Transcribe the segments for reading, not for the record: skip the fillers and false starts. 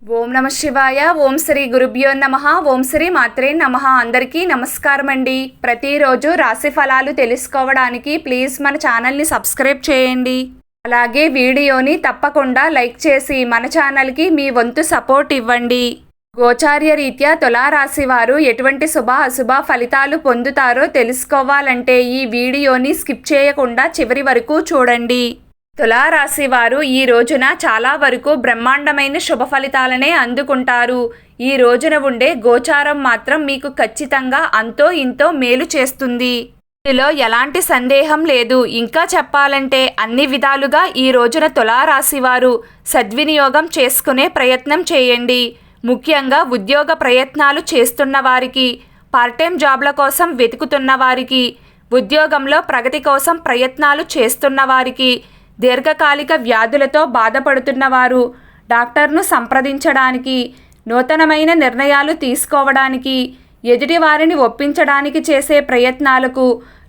ఓం నమ శివాయ. ఓం శ్రీ గురుభ్యో నమః. ఓం శ్రీ మాత్రే నమః. అందరికీ నమస్కారం అండి. ప్రతిరోజు రాశి ఫలాలు తెలుసుకోవడానికి ప్లీజ్ మన ఛానల్ని సబ్స్క్రైబ్ చేయండి. అలాగే వీడియోని తప్పకుండా లైక్ చేసి మన ఛానల్కి మీ వంతు సపోర్ట్ ఇవ్వండి. గోచార్య రీత్యా తులారాశి వారు ఎటువంటి శుభ అశుభ ఫలితాలు పొందుతారో తెలుసుకోవాలంటే ఈ వీడియోని స్కిప్ చేయకుండా చివరి వరకు చూడండి. తులారాశి వారు ఈ రోజున చాలా వరకు బ్రహ్మాండమైన శుభ ఫలితాలనే అందుకుంటారు. ఈ రోజున ఉండే గోచారం మాత్రం మీకు ఖచ్చితంగా అంతో ఇంతో మేలు చేస్తుంది. ఇందులో ఎలాంటి సందేహం లేదు. ఇంకా చెప్పాలంటే అన్ని విధాలుగా ఈ రోజున తులారాశి వారు సద్వినియోగం చేసుకునే ప్రయత్నం చేయండి. ముఖ్యంగా ఉద్యోగ ప్రయత్నాలు చేస్తున్న వారికి, పార్ట్ టైం జాబ్ల కోసం వెతుకుతున్న వారికి, ఉద్యోగంలో ప్రగతి కోసం ప్రయత్నాలు చేస్తున్న వారికి, దీర్ఘకాలిక వ్యాధులతో బాధపడుతున్నవారు, డాక్టర్ను సంప్రదించడానికి, నూతనమైన నిర్ణయాలు తీసుకోవడానికి, ఎదుటివారిని ఒప్పించడానికి చేసే ప్రయత్నాలకు,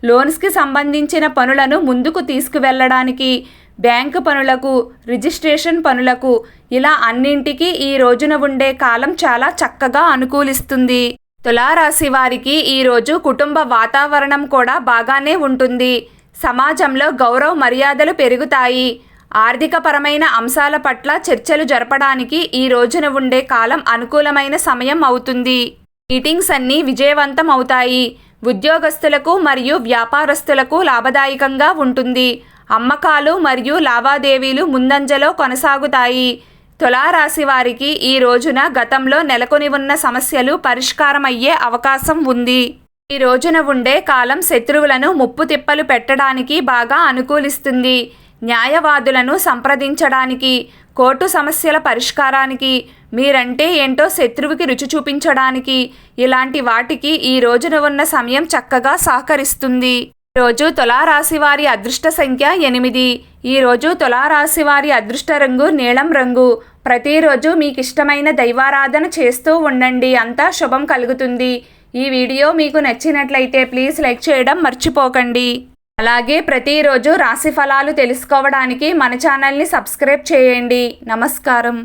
లోన్స్కి సంబంధించిన పనులను ముందుకు తీసుకువెళ్ళడానికి, బ్యాంకు పనులకు, రిజిస్ట్రేషన్ పనులకు, ఇలా అన్నింటికీ ఈ రోజున ఉండే కాలం చాలా చక్కగా అనుకూలిస్తుంది. తులారాశి వారికి ఈరోజు కుటుంబ వాతావరణం కూడా బాగానే ఉంటుంది. సమాజంలో గౌరవ మర్యాదలు పెరుగుతాయి. ఆర్థికపరమైన అంశాల పట్ల చర్చలు జరపడానికి ఈ రోజున ఉండే కాలం అనుకూలమైన సమయం అవుతుంది. మీటింగ్స్ అన్నీ విజయవంతం అవుతాయి. ఉద్యోగస్తులకు మరియు వ్యాపారస్తులకు లాభదాయకంగా ఉంటుంది. అమ్మకాలు మరియు లావాదేవీలు ముందంజలో కొనసాగుతాయి. తులారాశి వారికి ఈ రోజున గతంలో నెలకొని ఉన్న సమస్యలు పరిష్కారమయ్యే అవకాశం ఉంది. ఈ రోజున ఉండే కాలం శత్రువులను ముప్పు తిప్పలు పెట్టడానికి బాగా అనుకూలిస్తుంది. న్యాయవాదులను సంప్రదించడానికి, కోర్టు సమస్యల పరిష్కారానికి, మీరంటే ఏంటో శత్రువుకి రుచి చూపించడానికి, ఇలాంటి వాటికి ఈ రోజున ఉన్న సమయం చక్కగా సహకరిస్తుంది. ఈరోజు తులారాశి వారి అదృష్ట సంఖ్య 8. ఈరోజు తులారాశి వారి అదృష్ట రంగు నీలం రంగు. ప్రతిరోజు మీకు ఇష్టమైన దైవారాధన చేస్తూ ఉండండి. అంతా శుభం కలుగుతుంది. ఈ వీడియో మీకు నచ్చినట్లయితే ప్లీజ్ లైక్ చేయడం మర్చిపోకండి. అలాగే ప్రతిరోజు రాశి ఫలాలు తెలుసుకోవడానికి మన ఛానల్ని సబ్స్క్రైబ్ చేయండి. నమస్కారం.